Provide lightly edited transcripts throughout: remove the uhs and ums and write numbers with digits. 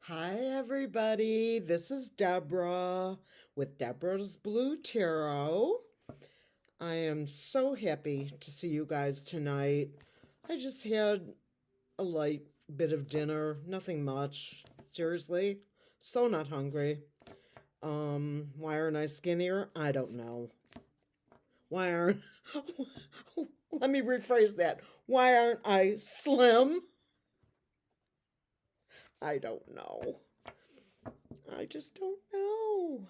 Hi, everybody. This is Deborah with Deborah's Blue Tarot. I am so happy to see you guys tonight. I just had a light bit of dinner, nothing much. Seriously, so not hungry. Why aren't I skinnier? I don't know. Why aren't Let me rephrase that. Why aren't I slim? I don't know. I just don't know.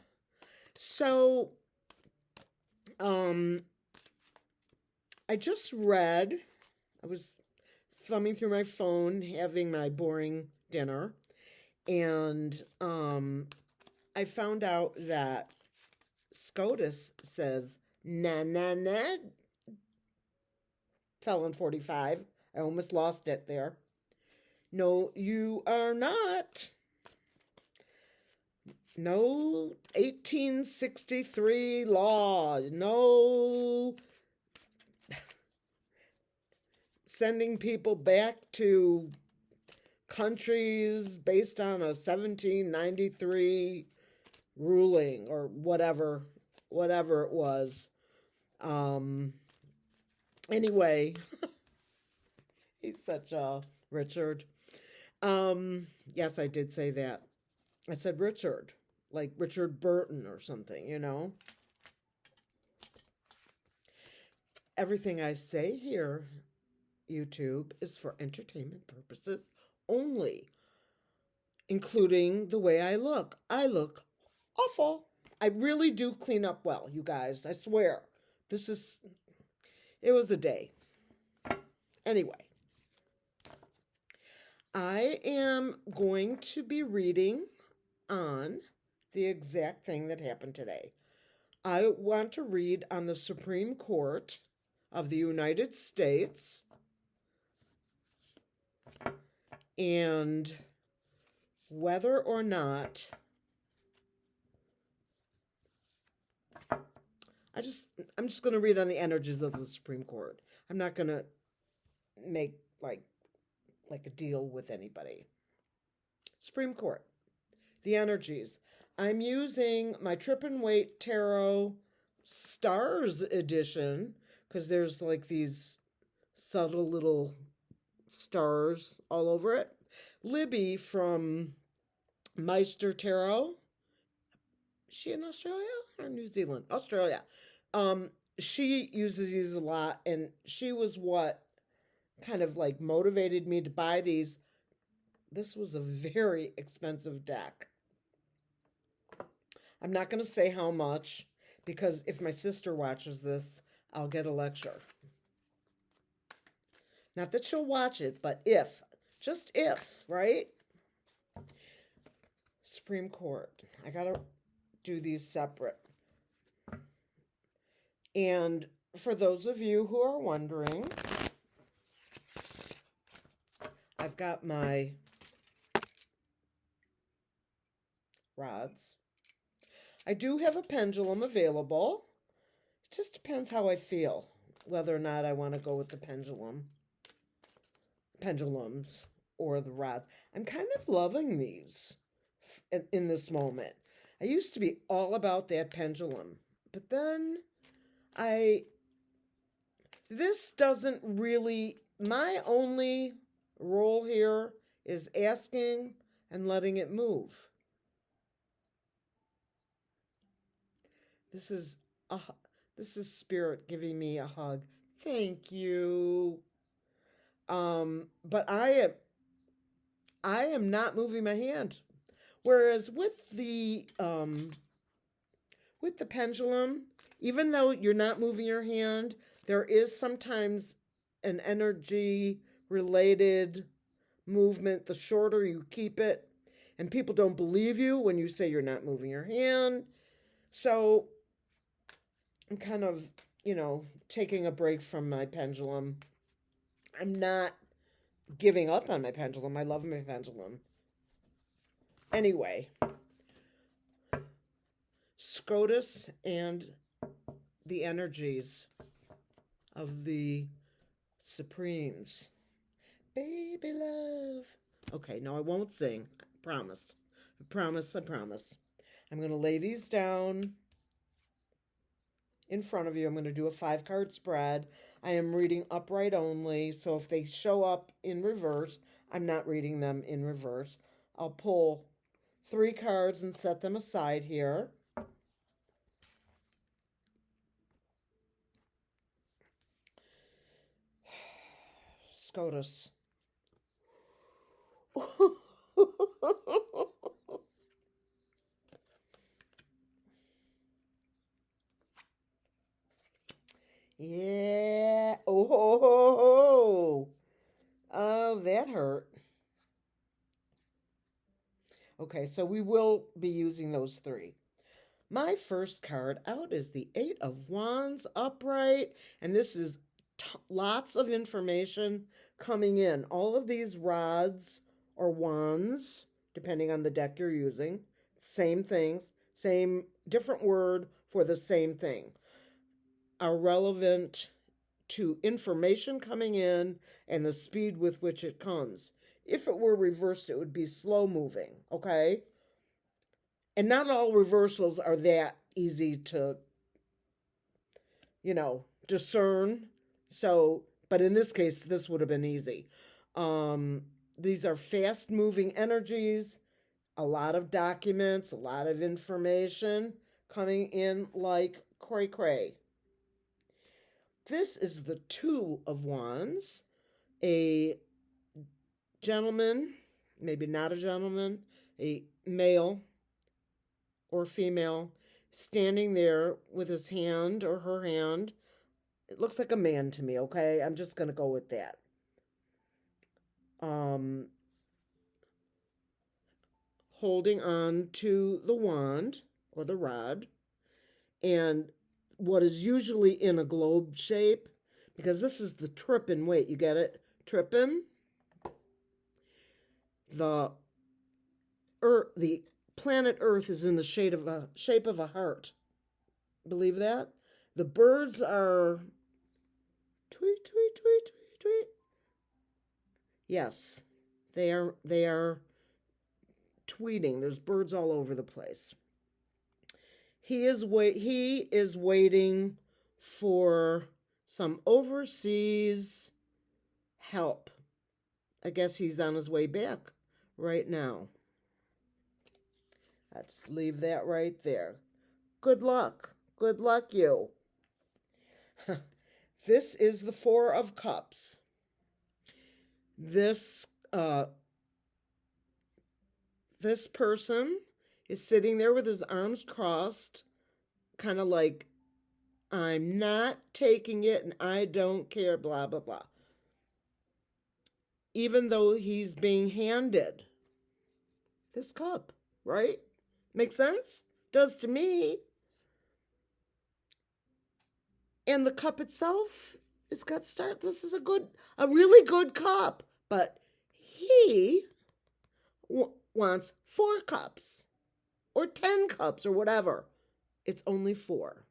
So, um, I just read, I was thumbing through my phone, having my boring dinner, and I found out that Scotus says, nah, nah, nah, felon 45. I almost lost it there. No, you are not. No 1863 law. No sending people back to countries based on a 1793 ruling or whatever it was. Um anyway, he's such a Richard. Yes, I did say that. I said Richard, like Richard Burton or something, you know. Everything I say here, YouTube, is for entertainment purposes only, including the way I look. I look awful. I really do clean up well, you guys. I swear. It was a day. Anyway, I am going to be reading on the exact thing that happened today. I want to read on the Supreme Court of the United States and whether or not I'm just going to read on the energies of the Supreme Court. I'm not going to make like a deal with anybody. Supreme Court, the energies. I'm using my Trip and Wait Tarot Stars edition because there's like these subtle little stars all over it. Libby from Meister Tarot. Is she in Australia or New Zealand? Australia. She uses these a lot, and she was what kind of like motivated me to buy these. This was a very expensive deck. I'm not going to say how much because if my sister watches this, I'll get a lecture. Not that she'll watch it, but just if, right? Supreme Court. I got to do these separate. And for those of you who are wondering, I've got my rods. I do have a pendulum available. It just depends how I feel, whether or not I want to go with the pendulums or the rods. I'm kind of loving these in this moment. I used to be all about that pendulum, but then this doesn't really, my only role here is asking and letting it move. This is spirit giving me a hug. Thank you. But I am not moving my hand. Whereas with the pendulum, even though you're not moving your hand, there is sometimes an energy related movement. The shorter you keep it, and people don't believe you when you say you're not moving your hand. So I'm kind of, taking a break from my pendulum. I'm not giving up on my pendulum. I love my pendulum. Anyway, Scotus and the energies of the Supremes. Baby love. Okay, no, I won't sing. Promise. I promise, I promise. I'm going to lay these down in front of you. I'm going to do a 5-card spread. I am reading upright only, so if they show up in reverse, I'm not reading them in reverse. I'll pull 3 cards and set them aside here. Scotus. Yeah. Oh, ho, ho, ho. Oh, that hurt. Okay, so we will be using those 3. My first card out is the 8 of Wands upright, and this is lots of information coming in. All of these rods or wands, depending on the deck you're using, same things, same different word for the same thing, are relevant to information coming in and the speed with which it comes. If it were reversed, it would be slow moving, okay? And not all reversals are that easy to, discern. So, but in this case, this would have been easy. These are fast moving energies, a lot of documents, a lot of information coming in like cray cray. This is the 2 of Wands, a gentleman, maybe not a gentleman, a male or female, standing there with his hand or her hand. It looks like a man to me, okay? I'm just going to go with that. Holding on to the wand or the rod, and what is usually in a globe shape, because this is the trippin' weight. You get it? Trippin'. The planet Earth is in the shape of a heart. Believe that? The birds are tweet, tweet, tweet, tweet, tweet. Yes, they are tweeting. There's birds all over the place. He is waiting for some overseas help. I guess he's on his way back right now. Let's leave that right there. Good luck. Good luck, you. This is the 4 of Cups. This person is sitting there with his arms crossed, kind of like, I'm not taking it and I don't care, blah, blah, blah. Even though he's being handed this cup, right? Makes sense? Does to me. And the cup itself has got start. This is a really good cup, but he wants 4 cups or 10 cups or whatever. It's only 4.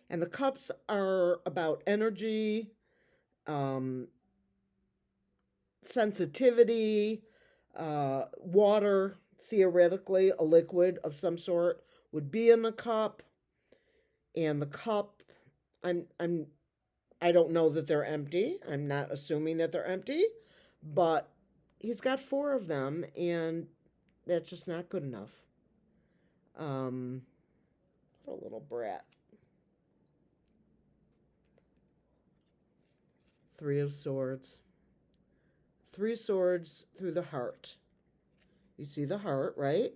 And the cups are about energy, sensitivity, water, theoretically, a liquid of some sort would be in the cup. And the cup, I don't know that they're empty. I'm not assuming that they're empty, but he's got 4 of them, and that's just not good enough. What a little brat. 3 of Swords. 3 swords through the heart. You see the heart, right?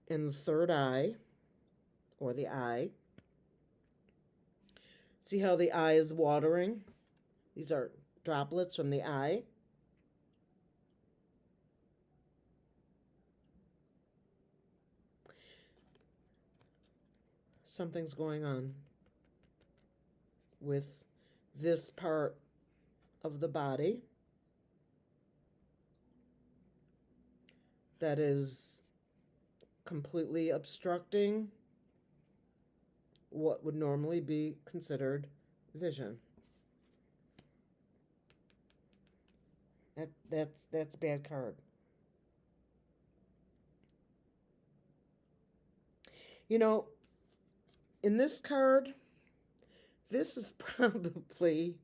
And the third eye, or the eye. See how the eye is watering? These are droplets from the eye. Something's going on with this part of the body that is completely obstructing what would normally be considered vision. That's a bad card. You know, in this card, this is probably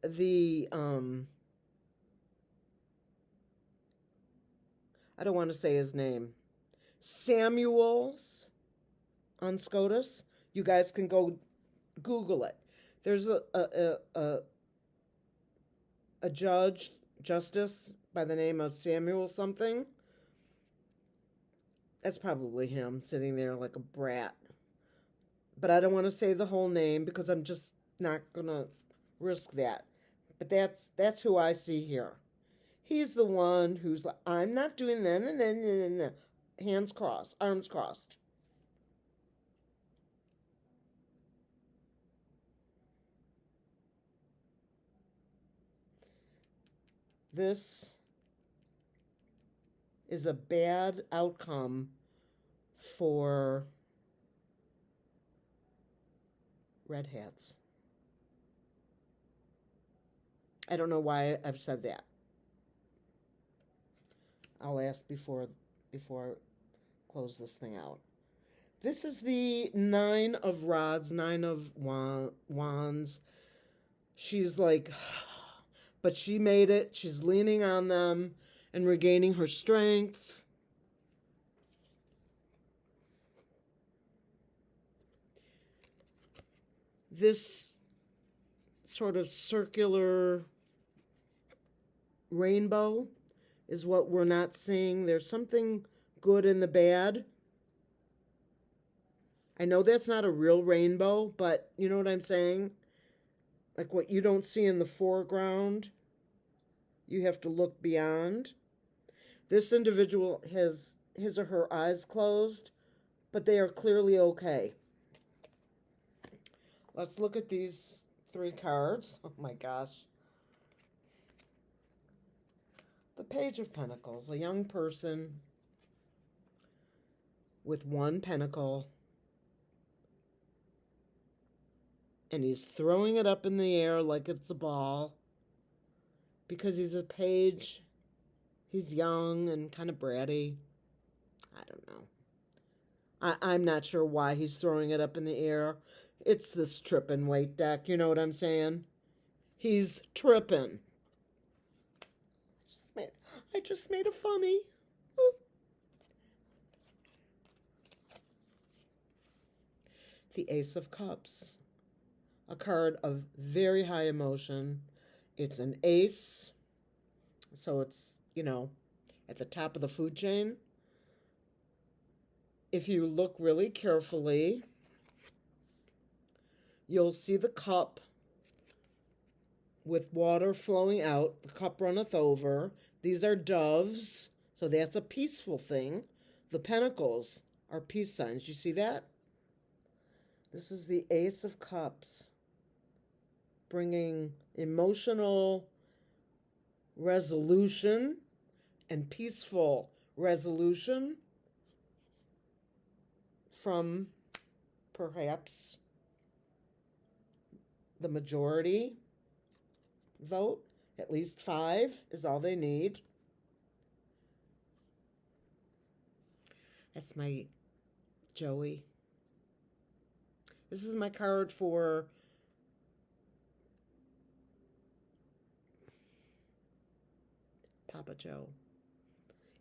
the I don't want to say his name. Samuel's on Scotus. You guys can go Google it. There's a justice by the name of Samuel something. That's probably him sitting there like a brat. But I don't want to say the whole name because I'm just not gonna risk that. But that's who I see here. He's the one who's like, I'm not doing that. No, no, no, no, no. Hands crossed, arms crossed. This is a bad outcome for red hats. I don't know why I've said that. I'll ask before I close this thing out. This is the Nine of Rods, Nine of Wands. She's like, but she made it. She's leaning on them and regaining her strength. This sort of circular rainbow is what we're not seeing. There's something good in the bad. I know that's not a real rainbow, but you know what I'm saying? Like what you don't see in the foreground, you have to look beyond. This individual has his or her eyes closed, but they are clearly okay. Let's look at these 3 cards. Oh my gosh. The Page of Pentacles, a young person with 1 pentacle, and he's throwing it up in the air like it's a ball because he's a page. He's young and kind of bratty. I don't know. I'm not sure why he's throwing it up in the air. It's this tripping weight deck. You know what I'm saying? He's tripping. I just made a funny. The Ace of Cups. A card of very high emotion. It's an ace. So it's, at the top of the food chain. If you look really carefully, you'll see the cup with water flowing out. The cup runneth over. These are doves, so that's a peaceful thing. The pentacles are peace signs. You see that? This is the Ace of Cups, bringing emotional resolution and peaceful resolution from perhaps the majority vote. At least 5 is all they need. That's my Joey. This is my card for Papa Joe.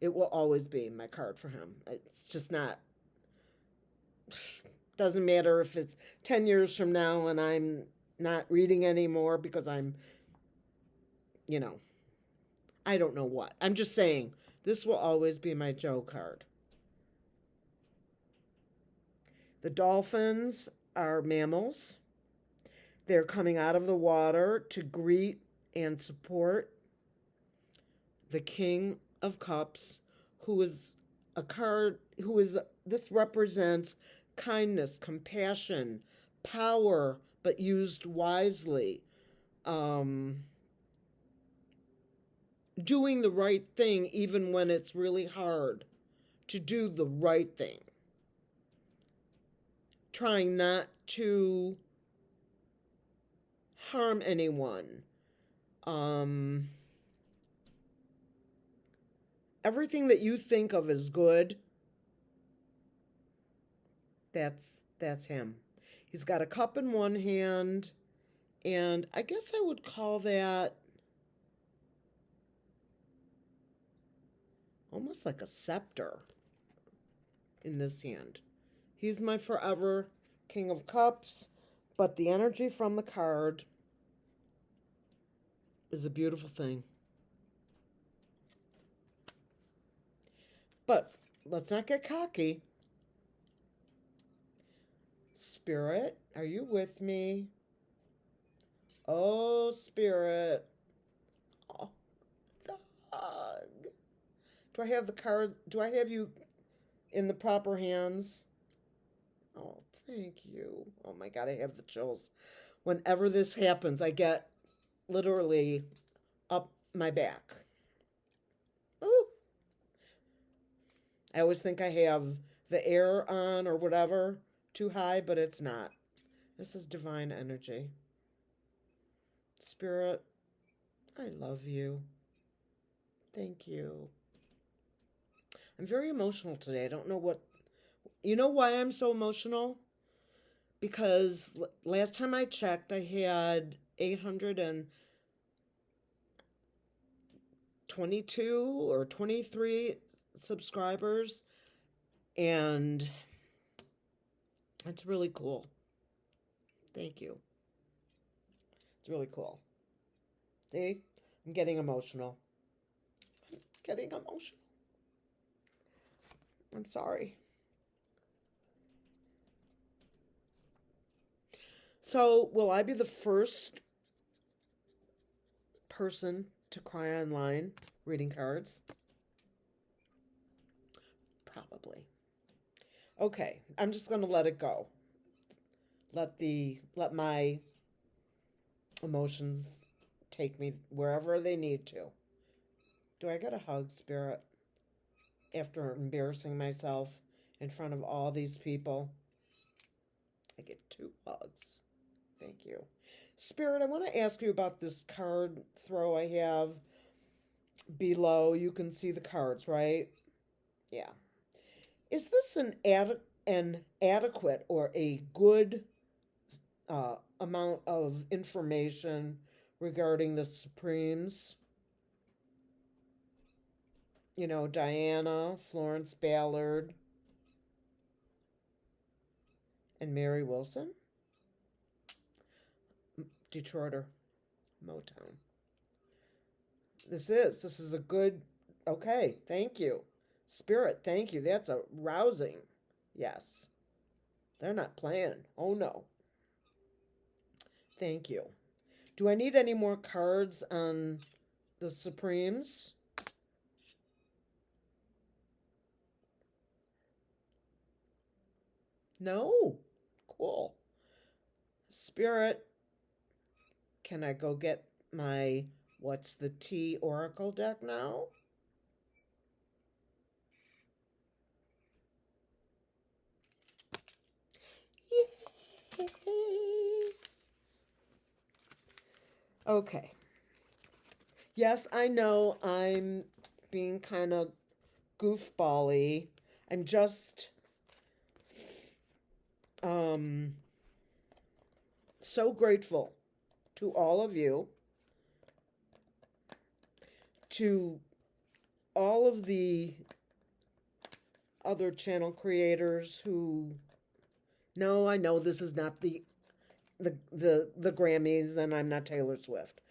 It will always be my card for him. It's just not, doesn't matter if it's 10 years from now and I'm not reading anymore because I'm, I don't know what. I'm just saying, this will always be my Joe card. The dolphins are mammals. They're coming out of the water to greet and support the King of Cups, who is a card, this represents kindness, compassion, power, but used wisely. Doing the right thing even when it's really hard to do the right thing. Trying not to harm anyone. Everything that you think of as good That's him. He's got a cup in one hand, and I guess I would call that almost like a scepter in this hand. He's my forever King of Cups, but the energy from the card is a beautiful thing. But let's not get cocky. Spirit, are you with me? Oh, Spirit. Oh, it's a hug. Do I have the card? Do I have you in the proper hands? Oh, thank you. Oh my God, I have the chills. Whenever this happens, I get literally up my back. Ooh. I always think I have the air on or whatever too high, but it's not. This is divine energy. Spirit, I love you. Thank you. I'm very emotional today. I don't know what. You know why I'm so emotional? Because last time I checked, I had 822 or 23 subscribers, and it's really cool. Thank you. It's really cool. See? I'm getting emotional. Getting emotional. I'm sorry. So, will I be the first person to cry online reading cards? Probably. Okay, I'm just going to let it go. Let my emotions take me wherever they need to. Do I get a hug, Spirit? After embarrassing myself in front of all these people, I get 2 hugs. Thank you. Spirit, I want to ask you about this card throw I have below. You can see the cards, right? Yeah. Is this an adequate or a good amount of information regarding the Supremes? You know, Diana, Florence Ballard, and Mary Wilson? Detroiter, Motown. This is a good, okay, thank you. Spirit, thank you. That's a rousing. Yes. They're not playing. Oh no. Thank you. Do I need any more cards on the Supremes? No. Cool. Spirit, can I go get my What's the Tea Oracle deck now? Yay. Okay. Yes, I know I'm being kind of goofball-y. I'm just so grateful to all of you, to all of the other channel creators who, no, I know this is not the Grammys, and I'm not Taylor Swift,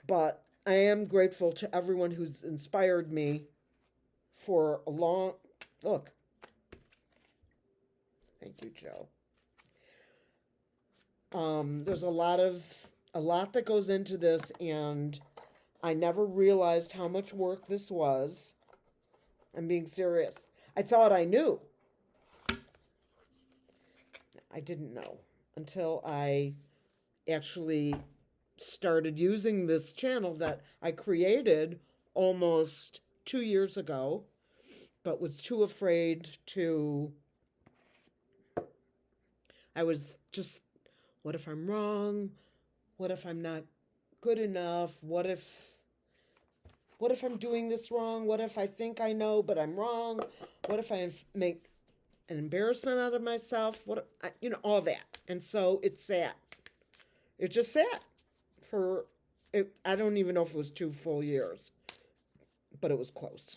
but I am grateful to everyone who's inspired me for a long, look, thank you, Joe. There's a lot that goes into this, and I never realized how much work this was. I'm being serious. I thought I knew. I didn't know until I actually started using this channel that I created almost 2 years ago, but was too afraid to. I was just, what if I'm wrong? What if I'm not good enough? What if I'm doing this wrong? What if I think I know, but I'm wrong? What if I make an embarrassment out of myself, all that. And so it sat. It just sat for, I don't even know if it was 2 full years, but it was close.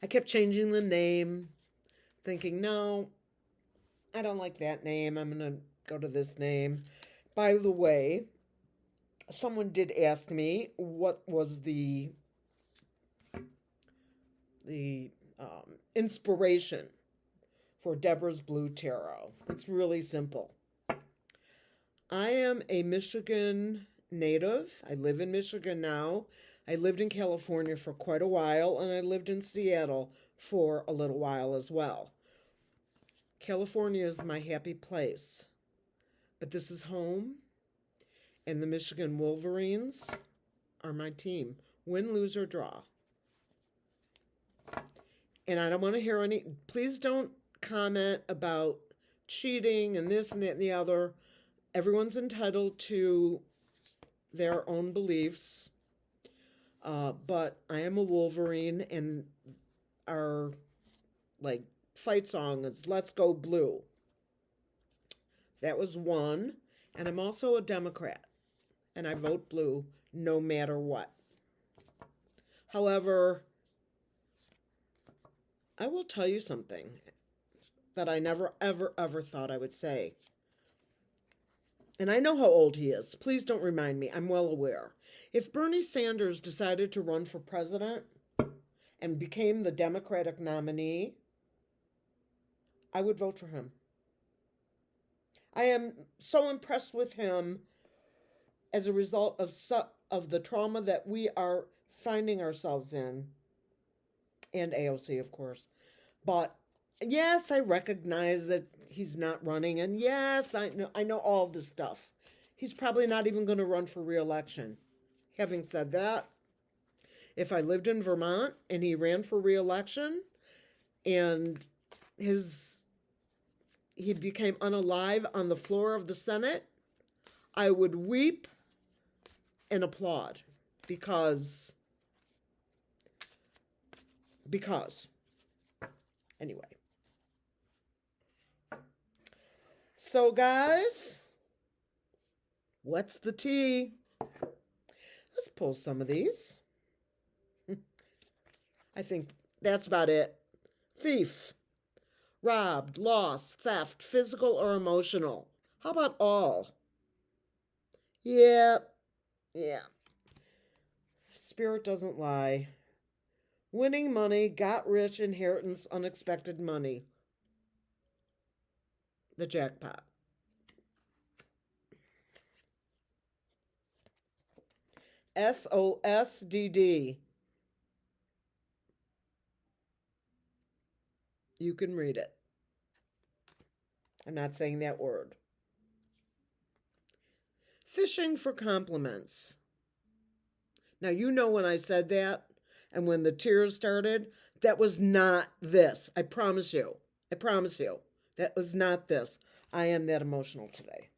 I kept changing the name, thinking, no, I don't like that name. I'm going to go to this name. By the way, someone did ask me what was the inspiration for Deborah's Blue Tarot. It's really simple. I am a Michigan native. I live in Michigan now. I lived in California for quite a while, and I lived in Seattle for a little while as well. California is my happy place, but this is home, and the Michigan Wolverines are my team. Win, lose, or draw. And I don't want to hear any, please don't comment about cheating and this and that and the other. Everyone's entitled to their own beliefs. But I am a Wolverine, and our fight song is Let's Go Blue. That was one. And I'm also a Democrat, and I vote blue no matter what. However, I will tell you something that I never, ever, ever thought I would say. And I know how old he is. Please don't remind me. I'm well aware. If Bernie Sanders decided to run for president and became the Democratic nominee, I would vote for him. I am so impressed with him as a result of the trauma that we are finding ourselves in, and AOC, of course. But yes, I recognize that he's not running, and yes, I know all this stuff. He's probably not even going to run for re-election. Having said that, if I lived in Vermont and he ran for re-election and he became unalive on the floor of the Senate, I would weep and applaud because anyway. So guys, what's the tea? Let's pull some of these. I think that's about it. Thief, robbed, lost, theft, physical or emotional. How about all? Yeah. Spirit doesn't lie. Winning money, got rich, inheritance, unexpected money. The jackpot. SOSDD. You can read it. I'm not saying that word. Fishing for compliments. Now, you know when I said that and when the tears started, that was not this. I promise you. That was not this. I am that emotional today.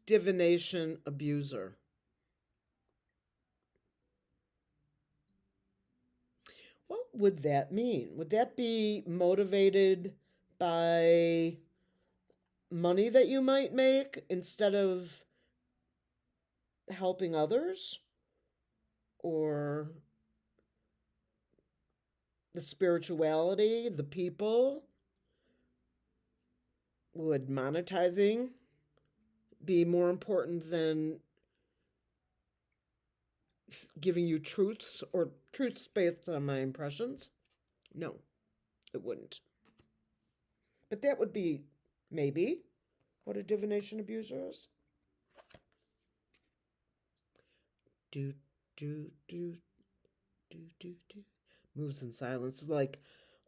Divination abuser. What would that mean? Would that be motivated by money that you might make instead of helping others? Or the spirituality, the people? Would monetizing be more important than giving you truths or truths based on my impressions? No, it wouldn't. But that would be maybe what a divination abuser is. Do. Moves in silence. Like,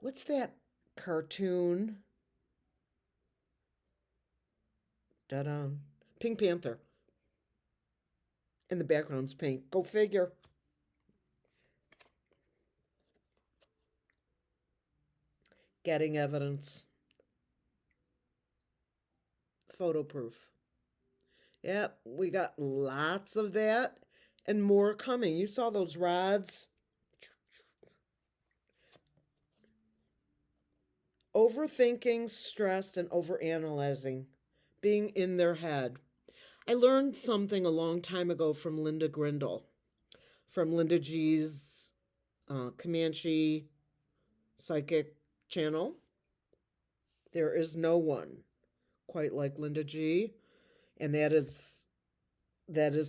what's that cartoon? Da-da. Pink Panther. And the background's pink. Go figure. Getting evidence. Photo proof. Yep, we got lots of that and more coming. You saw those rods? Overthinking, stressed, and overanalyzing, being in their head. I learned something a long time ago from Linda Grindle, from Linda G's Comanche psychic channel. There is no one quite like Linda G, and that is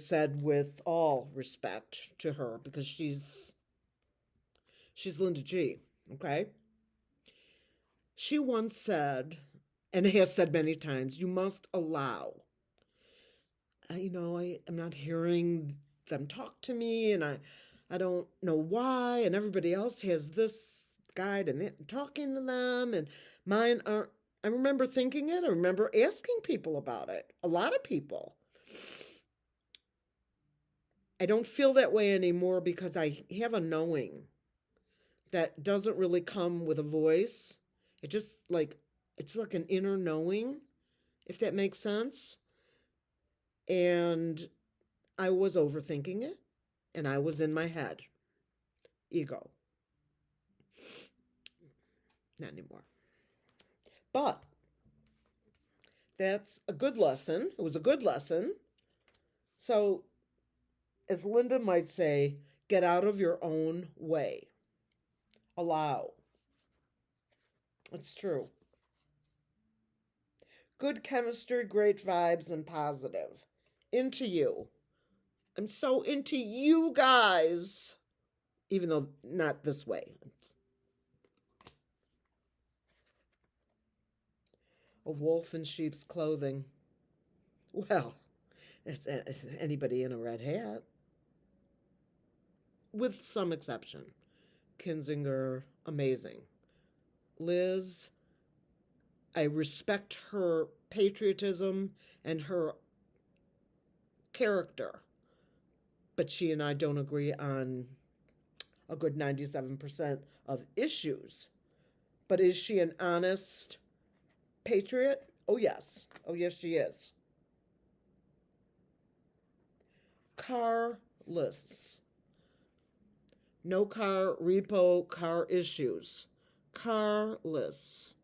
said with all respect to her because she's Linda G, okay? She once said, and has said many times, you must allow. I'm not hearing them talk to me, and I don't know why, and everybody else has this guide and they're talking to them, and mine aren't. I remember thinking it. I remember asking people about it. A lot of people. I don't feel that way anymore because I have a knowing that doesn't really come with a voice. It's like an inner knowing, if that makes sense. And I was overthinking it, and I was in my head. Ego. Not anymore. But that's a good lesson. It was a good lesson. So, as Linda might say, get out of your own way. Allow. It's true. Good chemistry, great vibes, and positive. Into you. I'm so into you guys. Even though not this way. A wolf in sheep's clothing. Well, it's anybody in a red hat. With some exception. Kinzinger, amazing. Liz, I respect her patriotism and her character, but she and I don't agree on a good 97% of issues. But is she an honest patriot? Oh, yes. Oh, yes, she is. Car lists. No car repo, car issues. Car lists.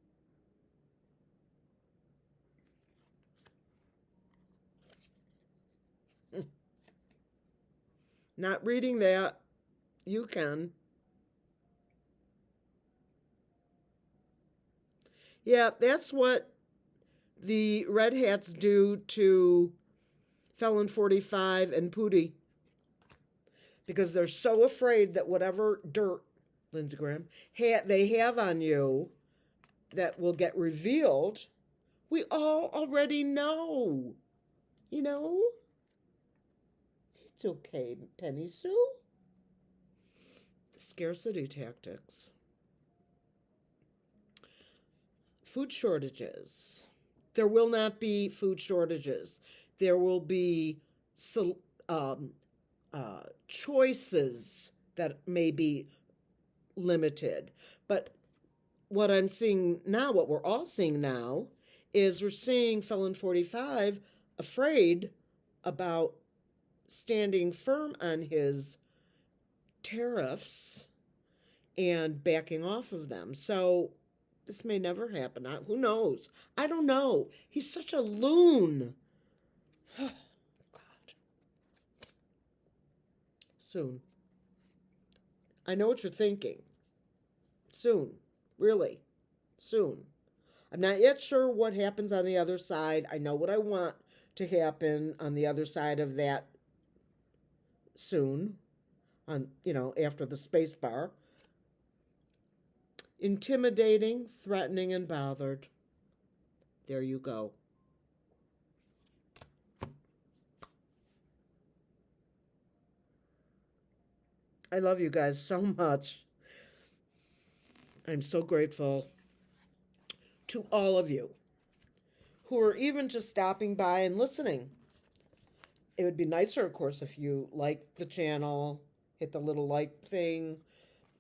Not reading that. You can. Yeah, that's what the Red Hats do to Felon 45 and Pootie. Because they're so afraid that whatever dirt, Lindsey Graham, they have on you that will get revealed, we all already know. You know? It's okay, Penny Sue. Scarcity tactics. Food shortages. There will not be food shortages. There will be choices that may be limited. But what I'm seeing now, what we're all seeing now, is we're seeing Felon 45 afraid about standing firm on his tariffs and backing off of them. So this may never happen. Who knows? I don't know. He's such a loon. God. Soon. I know what you're thinking. Soon. Really. Soon. I'm not yet sure what happens on the other side. I know what I want to happen on the other side of that soon. After the space bar. Intimidating, threatening, and bothered. There you go. I love you guys so much. I'm so grateful to all of you who are even just stopping by and listening. It would be nicer, of course, if you liked the channel, hit the little like thing,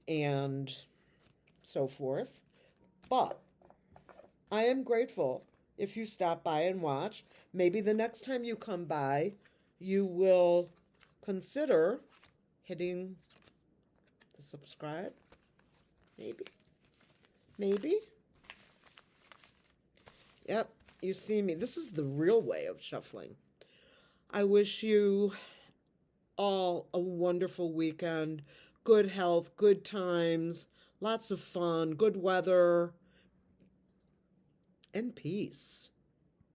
and so forth. But I am grateful if you stop by and watch. Maybe the next time you come by, you will consider hitting the subscribe. Maybe. Yep, you see me. This is the real way of shuffling. I wish you all a wonderful weekend, good health, good times, lots of fun, good weather, and peace.